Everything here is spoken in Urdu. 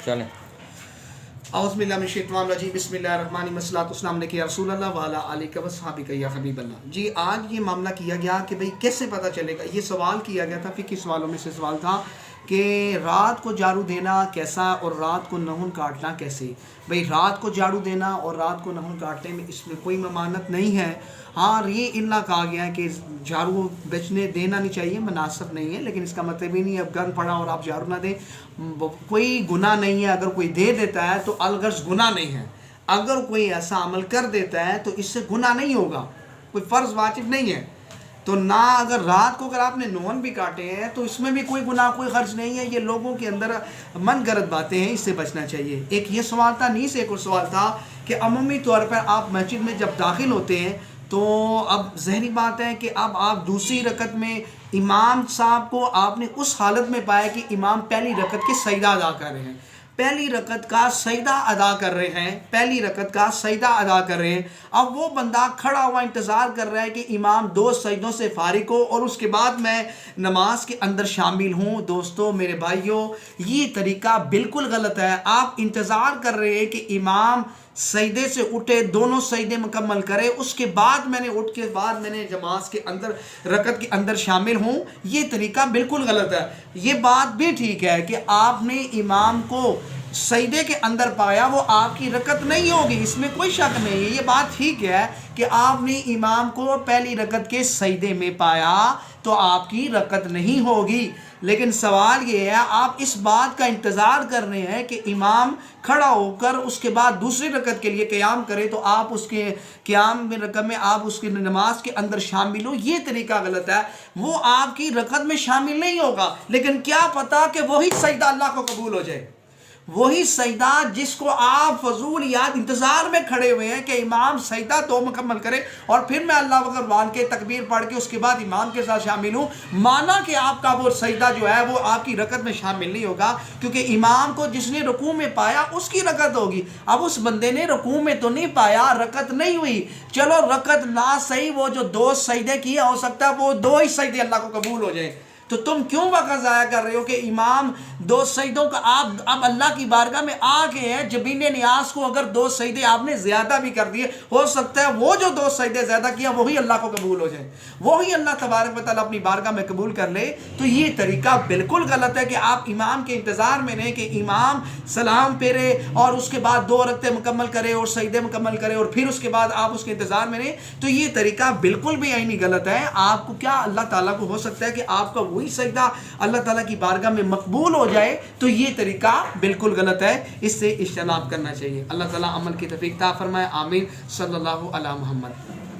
چلیں اعوذ باللہ من الشیطان الرجیم بسم اللہ الرحمن الرحیم والصلاۃ والسلام علیک یا رسول اللہ وعلی آلک وصحبک یا حبیب اللہ۔ جی آج یہ معاملہ کیا گیا کہ بھئی کیسے پتہ چلے گا، یہ سوال کیا گیا تھا، فقہی سوالوں میں سے سوال تھا کہ رات کو جھاڑو دینا کیسا اور رات کو ناخن کاٹنا کیسے۔ بھئی رات کو جھاڑو دینا اور رات کو ناخن کاٹنے میں اس میں کوئی ممانعت نہیں ہے۔ ہاں یہ اللہ کہا گیا ہے کہ جھاڑو بچنے دینا نہیں چاہیے، مناسب نہیں ہے، لیکن اس کا مطلب ہی نہیں ہے اب گند پڑا اور آپ جھاڑو نہ دیں، کوئی گناہ نہیں ہے۔ اگر کوئی دے دیتا ہے تو الغرض گناہ نہیں ہے، اگر کوئی ایسا عمل کر دیتا ہے تو اس سے گناہ نہیں ہوگا، کوئی فرض واجب نہیں ہے۔ تو نہ اگر رات کو اگر آپ نے نون بھی کاٹے ہیں تو اس میں بھی کوئی گناہ کوئی حرج نہیں ہے۔ یہ لوگوں کے اندر من گرد باتیں ہیں، اس سے بچنا چاہیے۔ ایک یہ سوال تھا، نیز ایک اور سوال تھا کہ عمومی طور پر آپ مسجد میں جب داخل ہوتے ہیں تو اب ظاہری بات ہے کہ اب آپ دوسری رکعت میں امام صاحب کو آپ نے اس حالت میں پایا کہ امام پہلی رکعت کے سجدہ ادا کر رہے ہیں، پہلی رکعت کا سجدہ ادا کر رہے ہیں، پہلی رکعت کا سجدہ ادا کر رہے ہیں۔ اب وہ بندہ کھڑا ہوا انتظار کر رہا ہے کہ امام دو سجدوں سے فارغ ہو اور اس کے بعد میں نماز کے اندر شامل ہوں۔ دوستو میرے بھائیوں، یہ طریقہ بالکل غلط ہے۔ آپ انتظار کر رہے ہیں کہ امام سجدے سے اٹھے، دونوں سجدے مکمل کرے، اس کے بعد میں نے اٹھ کے بعد میں نے نماز کے اندر رکعت کے اندر شامل ہوں۔ یہ طریقہ بالکل غلط ہے۔ یہ بات بھی ٹھیک ہے کہ آپ نے امام کو سجدے کے اندر پایا، وہ آپ کی رکعت نہیں ہوگی، اس میں کوئی شک نہیں ہے۔ یہ بات ٹھیک ہے کہ آپ نے امام کو پہلی رکعت کے سجدے میں پایا تو آپ کی رکعت نہیں ہوگی، لیکن سوال یہ ہے آپ اس بات کا انتظار کر رہے ہیں کہ امام کھڑا ہو کر اس کے بعد دوسری رکعت کے لیے قیام کرے تو آپ اس کے قیام میں رکعت میں آپ اس کی نماز کے اندر شامل ہو۔ یہ طریقہ غلط ہے، وہ آپ کی رکعت میں شامل نہیں ہوگا، لیکن کیا پتا کہ وہی سجدہ اللہ کو قبول ہو جائے، وہی سجدہ جس کو آپ فضول یاد انتظار میں کھڑے ہوئے ہیں کہ امام سجدہ تو مکمل کرے اور پھر میں اللہ اکبر مان کے تکبیر پڑھ کے اس کے بعد امام کے ساتھ شامل ہوں، مانا کہ آپ کا وہ سجدہ جو ہے وہ آپ کی رکعت میں شامل نہیں ہوگا، کیونکہ امام کو جس نے رکوع میں پایا اس کی رکعت ہوگی۔ اب اس بندے نے رکوع میں تو نہیں پایا، رکعت نہیں ہوئی، چلو رکعت نہ صحیح، وہ جو دو سجدے کیے ہو سکتا ہے وہ دو ہی سجدے اللہ کو قبول ہو جائیں، تو تم کیوں وقت ضائع کر رہے ہو کہ امام دو سجدوں کا آپ اب اللہ کی بارگاہ میں آ گئے ہیں، جبین نیاز کو اگر دو سجدے آپ نے زیادہ بھی کر دیے، ہو سکتا ہے وہ جو دو سجدے زیادہ کیا وہی اللہ کو قبول ہو جائے، وہی اللہ تبارک و تعالیٰ اپنی بارگاہ میں قبول کر لے۔ تو یہ طریقہ بالکل غلط ہے کہ آپ امام کے انتظار میں رہیں کہ امام سلام پھیرے اور اس کے بعد دو رکعتیں مکمل کرے اور سجدے مکمل کرے اور پھر اس کے بعد آپ اس کے انتظار میں رہیں، تو یہ طریقہ بالکل بھی عینی غلط ہے۔ آپ کو کیا اللہ تعالیٰ کو ہو سکتا ہے کہ آپ کا وہی سجدہ اللہ تعالیٰ کی بارگاہ میں مقبول ہو جائے، تو یہ طریقہ بالکل غلط ہے، اس سے اجتناب کرنا چاہیے۔ اللہ تعالیٰ عمل کی توفیق عطا فرمائے، آمین، صلی اللہ علی محمد۔